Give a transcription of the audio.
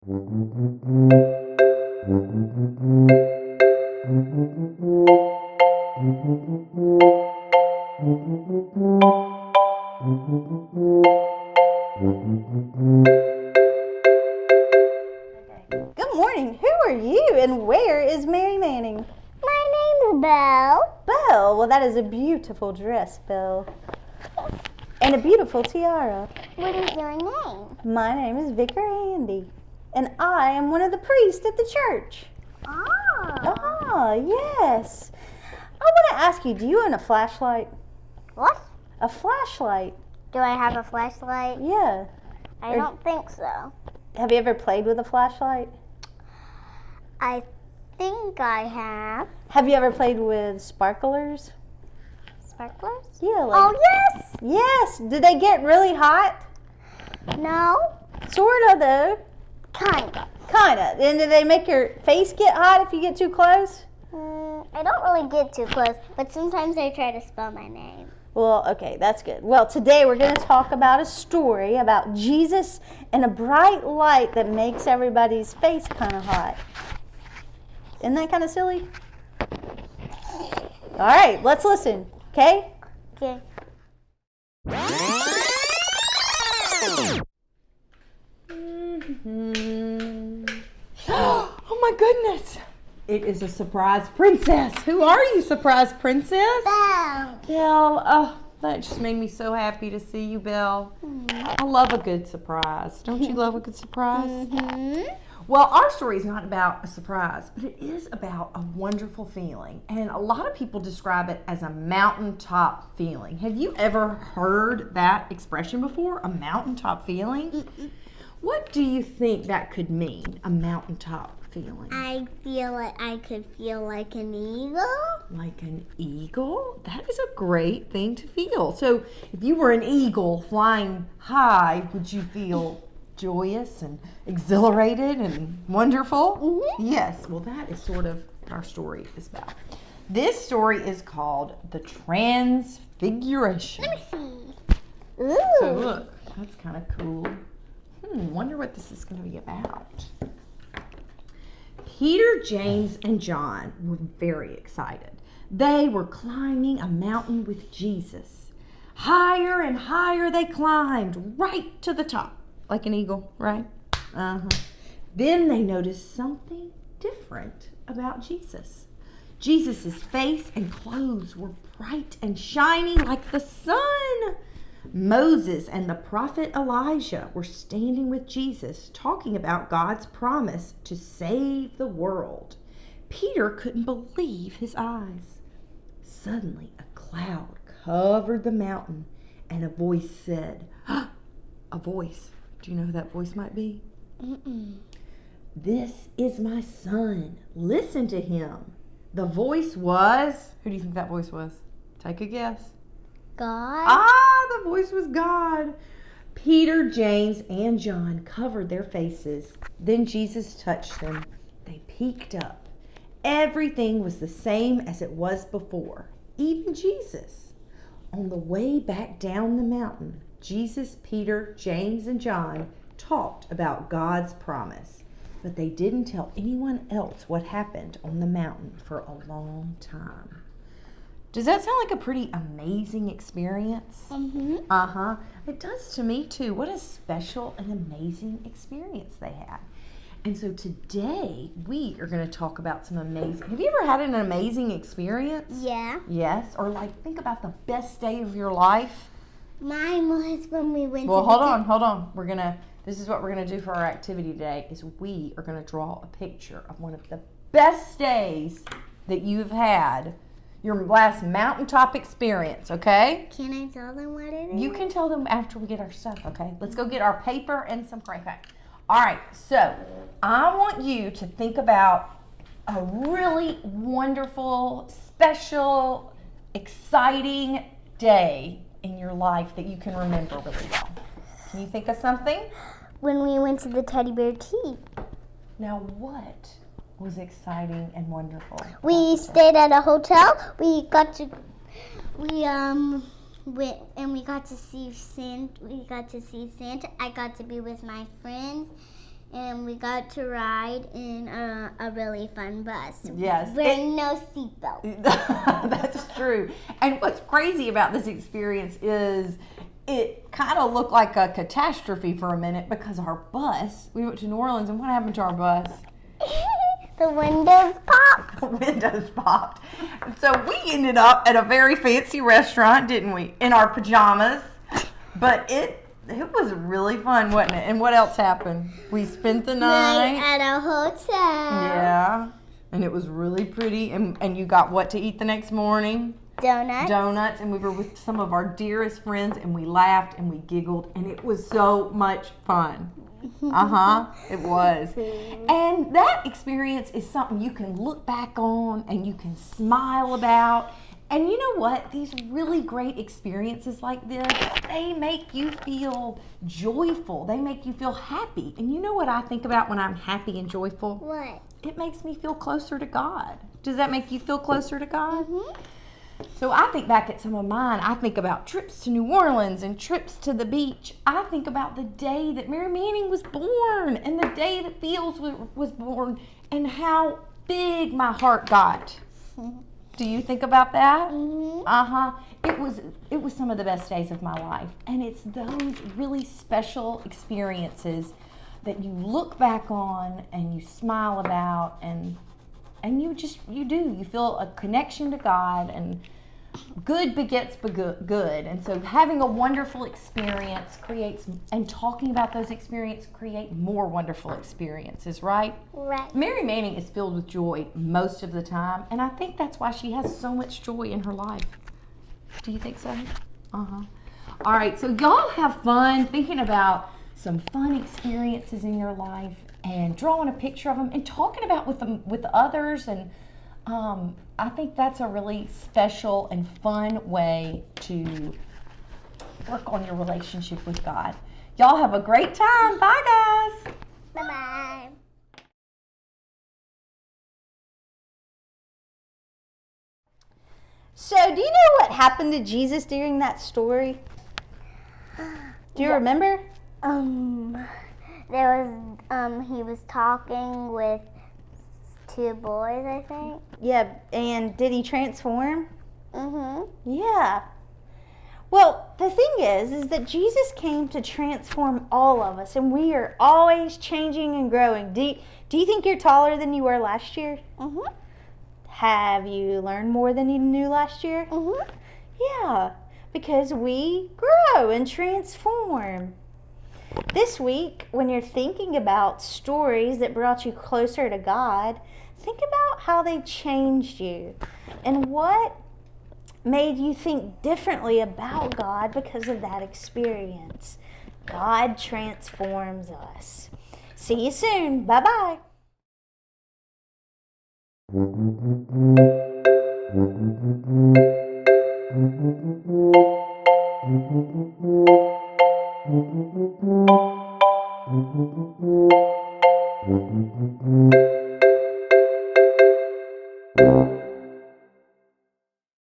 Good morning. Who are you and where is Mary Manning? My name is Belle. Belle. Well, that is a beautiful dress, Belle. And a beautiful tiara. What is your name? My name is Vicar Andy. And I am one of the priests at the church. Ah, yes. I want to ask you, do you own a flashlight? What? A flashlight? Do I have a flashlight? Yeah. I don't think so. Have you ever played with a flashlight? I think I have. Have you ever played with sparklers? Sparklers? Yeah. Oh, yes! Yes. Do they get really hot? No? Sort of, though. Kinda. Kinda. And do they make your face get hot if you get too close? I don't really get too close, but sometimes I try to spell my name. Well, okay, that's good. Well, today we're going to talk about a story about Jesus and a bright light that makes everybody's face kind of hot. Isn't that kind of silly? All right, let's listen, okay? Okay. Oh my goodness! It is a surprise princess. Who are you, surprise princess? Belle. Belle. Oh, that just made me so happy to see you, Belle. I love a good surprise. Don't you love a good surprise? Well, our story is not about a surprise, but it is about a wonderful feeling. And a lot of people describe it as a mountaintop feeling. Have you ever heard that expression before? A mountaintop feeling? What do you think that could mean, a mountaintop feeling? I feel like I could feel like an eagle. Like an eagle? That is a great thing to feel. So if you were an eagle flying high, would you feel joyous and exhilarated and wonderful? Yes, well that is sort of what our story is about. This story is called the Transfiguration. Let me see. Ooh. So look, that's kind of cool. Wonder what this is going to be about. Peter, James, and John were very excited. They were climbing a mountain with Jesus. Higher and higher they climbed, right to the top. Like an eagle, right? Then they noticed something different about Jesus. Jesus' face and clothes were bright and shiny like the sun. Moses and the prophet Elijah were standing with Jesus, talking about God's promise to save the world. Peter couldn't believe his eyes. Suddenly, a cloud covered the mountain, and a voice said, a voice. Do you know who that voice might be? This is my son. Listen to him. The voice was, who do you think that voice was? Take a guess. God. The voice was God. Peter, James, and John covered their faces. Then Jesus touched them. They peeked up. Everything was the same as it was before, even Jesus. On the way back down the mountain, Jesus, Peter, James, and John talked about God's promise, but they didn't tell anyone else what happened on the mountain for a long time. Does that sound like a pretty amazing experience? It does to me too. What a special and amazing experience they had. And so today we are going to talk about some amazing. Have you ever had an amazing experience? Yeah. Yes. Or like think about the best day of your life. Mine was when we went Well, to hold on. This is what we're going to do for our activity today is we are going to draw a picture of one of the best days that you've had. Your last mountaintop experience, okay? Can I tell them what it is? You can tell them after we get our stuff, okay? Let's go get our paper and some crayon. All right, so I want you to think about a really wonderful, special, exciting day in your life that you can remember really well. Can you think of something? When we went to the teddy bear tea. Now what was exciting and wonderful? We stayed at a hotel. We went and we got to see Santa. I got to be with my friends, and we got to ride in a really fun bus. Yes. Wearing no seatbelt. That's true. And what's crazy about this experience is it kind of looked like a catastrophe for a minute because our bus, we went to New Orleans, and what happened to our bus? The windows popped. The windows popped. So we ended up at a very fancy restaurant, didn't we? In our pajamas. But it was really fun, wasn't it? And what else happened? We spent the night at a hotel. Yeah. And it was really pretty. And you got what to eat the next morning? Donuts. And we were with some of our dearest friends, and we laughed and we giggled, and it was so much fun. It was. And that experience is something you can look back on and you can smile about. And you know what? These really great experiences like this, they make you feel joyful. They make you feel happy. And you know what I think about when I'm happy and joyful? What? It makes me feel closer to God. Does that make you feel closer to God? So I think back at some of mine. I think about trips to New Orleans and trips to the beach. I think about the day that Mary Manning was born and the day that Fields was born and how big my heart got. Do you think about that? It was some of the best days of my life. And it's those really special experiences that you look back on and you smile about, and you feel a connection to God, and good begets good. And so having a wonderful experience and talking about those experiences create more wonderful experiences, right? Right. Mary Manning is filled with joy most of the time, and I think that's why she has so much joy in her life. Do you think so? All right, so y'all have fun thinking about some fun experiences in your life and drawing a picture of them and talking about with others. And I think that's a really special and fun way to work on your relationship with God. Y'all have a great time. Bye, guys. Bye-bye. So, do you know what happened to Jesus during that story? Do you remember? He was talking with two boys, I think. Yeah, and did he transform? Yeah. Well, the thing is that Jesus came to transform all of us, and we are always changing and growing. Do you think you're taller than you were last year? Have you learned more than you knew last year? Yeah, because we grow and transform. This week, when you're thinking about stories that brought you closer to God, think about how they changed you and what made you think differently about God because of that experience. God transforms us. See you soon. Bye-bye. Thank you.